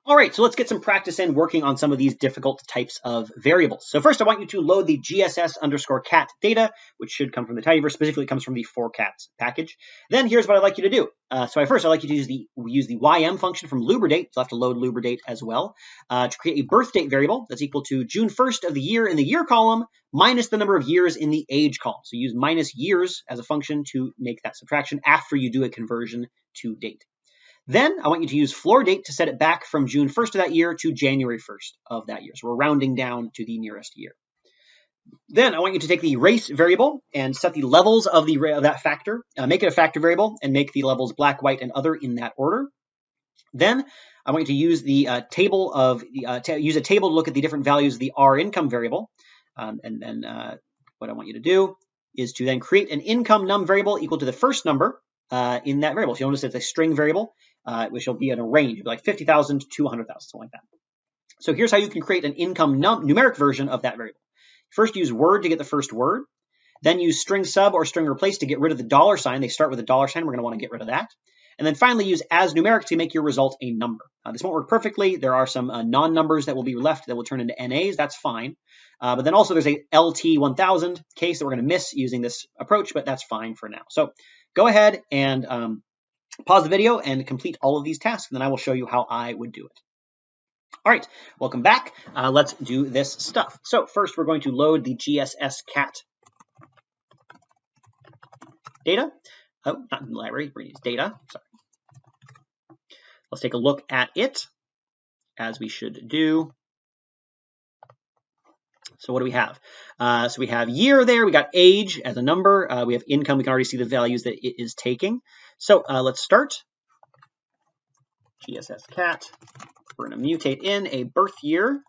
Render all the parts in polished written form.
All right, so let's get some practice in working on some of these difficult types of variables. So first, I want you to load the GSS_cat data, which should come from the Tidyverse. Specifically, it comes from the forcats package. Then here's what I'd like you to do. First, I'd like you to use the ym function from luberdate. So I'll have to load luberdate as well to create a birth date variable that's equal to June 1st of the year in the year column minus the number of years in the age column. So use minus years as a function to make that subtraction after you do a conversion to date. Then I want you to use floor date to set it back from June 1st of that year to January 1st of that year. So we're rounding down to the nearest year. Then I want you to take the race variable and set the levels of that factor, make it a factor variable, and make the levels black, white, and other in that order. Then I want you to use the table to look at the different values of the R income variable. And then what I want you to do is to then create an income num variable equal to the first number in that variable. So you'll notice it's a string variable, which will be in a range. It'll be like 50,000 to 100,000, something like that. So here's how you can create an income numeric version of that variable. First, use word to get the first word. Then use string sub or string replace to get rid of the dollar sign. They start with a dollar sign. We're going to want to get rid of that. And then finally, use as numeric to make your result a number. This won't work perfectly. There are some non-numbers that will be left that will turn into NAs. That's fine. But then also there's a LT1000 case that we're going to miss using this approach, but that's fine for now. So go ahead and pause the video and complete all of these tasks, and then I will show you how I would do it. All right, welcome back. Let's do this stuff. So first, we're going to load the GSS_cat data. Oh, not in the library, we're going to use data. Sorry. Let's take a look at it, as we should do. So what do we have? So we have year there. We got age as a number. We have income. We can already see the values that it is taking. So let's start. GSS_cat. We're going to mutate in a birth year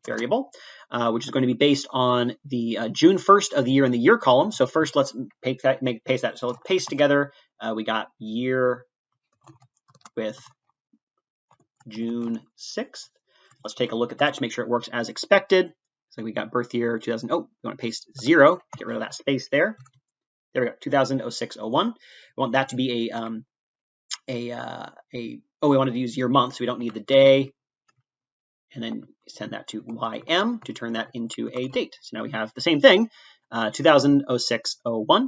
variable, which is going to be based on the June 1st of the year in the year column. So first, let's paste that. So let's paste together. We got year with June 6th. Let's take a look at that to make sure it works as expected. So we got birth year 2000. Oh, we want to paste 0. Get rid of that space there. There we go. 2006-01. We want that to be we wanted to use year month, so we don't need the day. And then send that to ym to turn that into a date. So now we have the same thing, 2006-01.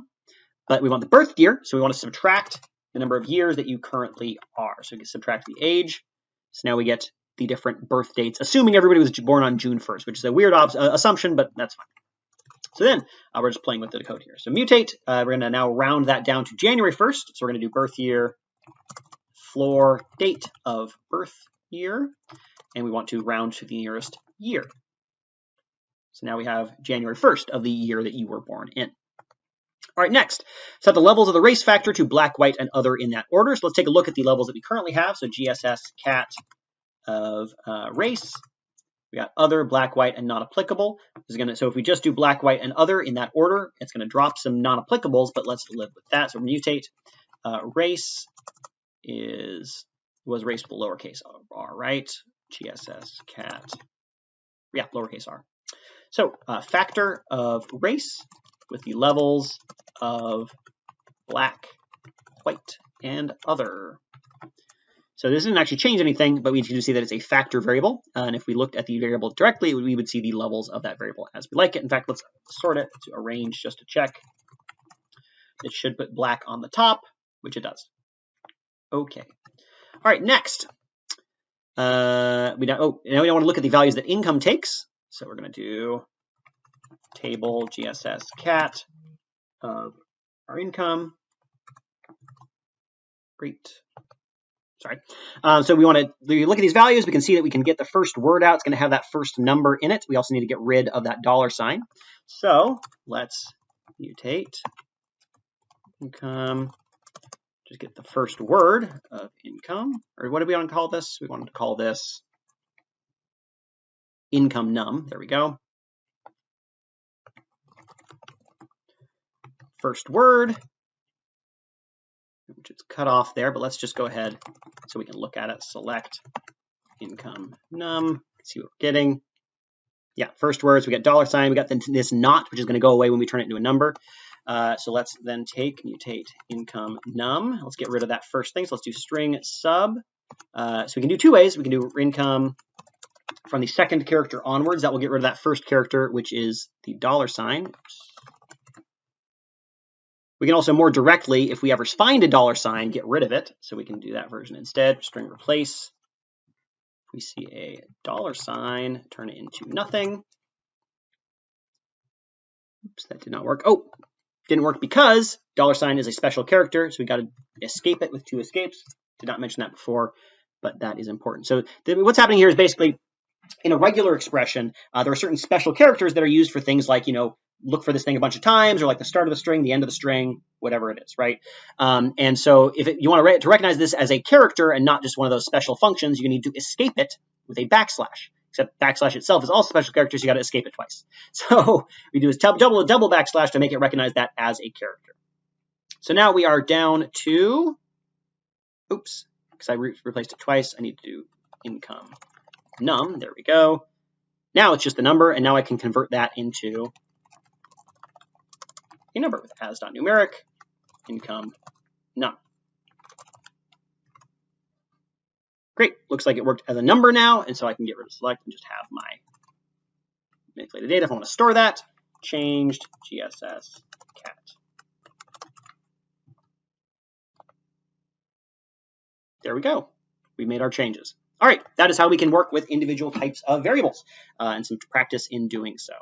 But we want the birth year, so we want to subtract the number of years that you currently are. So we can subtract the age. So now we get the different birth dates, assuming everybody was born on June 1st, which is a weird assumption, but that's fine. So then we're just playing with the code here. So mutate, we're going to now round that down to January 1st. So we're going to do birth year, floor date of birth year, and we want to round to the nearest year. So now we have January 1st of the year that you were born in. All right, next, set the levels of the race factor to black, white, and other in that order. So let's take a look at the levels that we currently have. So GSS_cat of race. We got other, black, white, and not applicable. So if we just do black, white, and other in that order, it's going to drop some non-applicables, but let's live with that. So mutate race was race with lowercase r, right? GSS_cat, yeah, lowercase r. So factor of race with the levels of black, white, and other. So this didn't actually change anything, but we need to see that it's a factor variable. And if we looked at the variable directly, we would see the levels of that variable as we like it. In fact, let's sort it to arrange just to check. It should put black on the top, which it does. Okay. All right, next. Now we want to look at the values that income takes. So we're going to do table GSS_cat of our income. Great. Sorry. So we want to look at these values. We can see that we can get the first word out. It's going to have that first number in it. We also need to get rid of that dollar sign. So let's mutate income. Just get the first word of income. Or what do we want to call this? We want to call this income num. There we go. First word, which is cut off there, but let's just go ahead so we can look at it. Select income num, see what we're getting. Yeah, first words, we got dollar sign, we got this not, which is going to go away when we turn it into a number. So let's then mutate income num. Let's get rid of that first thing. So let's do string sub So we can do two ways. We can do income from the second character onwards. That will get rid of that first character, which is the $sign. Oops. We can also more directly, if we ever find a $sign, get rid of it. So we can do that version instead. String replace. If we see a $sign, turn it into nothing. Oops, that did not work. Oh, didn't work because $sign is a special character, so we got to escape it with 2 escapes. Did not mention that before, but that is important. So what's happening here is basically in a regular expression, there are certain special characters that are used for things like, look for this thing a bunch of times, or like the start of the string, the end of the string, whatever it is, right? And so if you want to recognize this as a character and not just one of those special functions, you need to escape it with a backslash. Except backslash itself is also special characters, you got to escape it twice. So we do is double backslash to make it recognize that as a character. So now we are down to, oops, because I replaced it twice, I need to do income num. There we go. Now it's just the number, and now I can convert that into a number with as.numeric income num. Great. Looks like it worked as a number now, and so I can get rid of select and just have my manipulated data. If I want to store that, changed GSS cat. There we go. We made our changes. All right, that is how we can work with individual types of variables and some practice in doing so.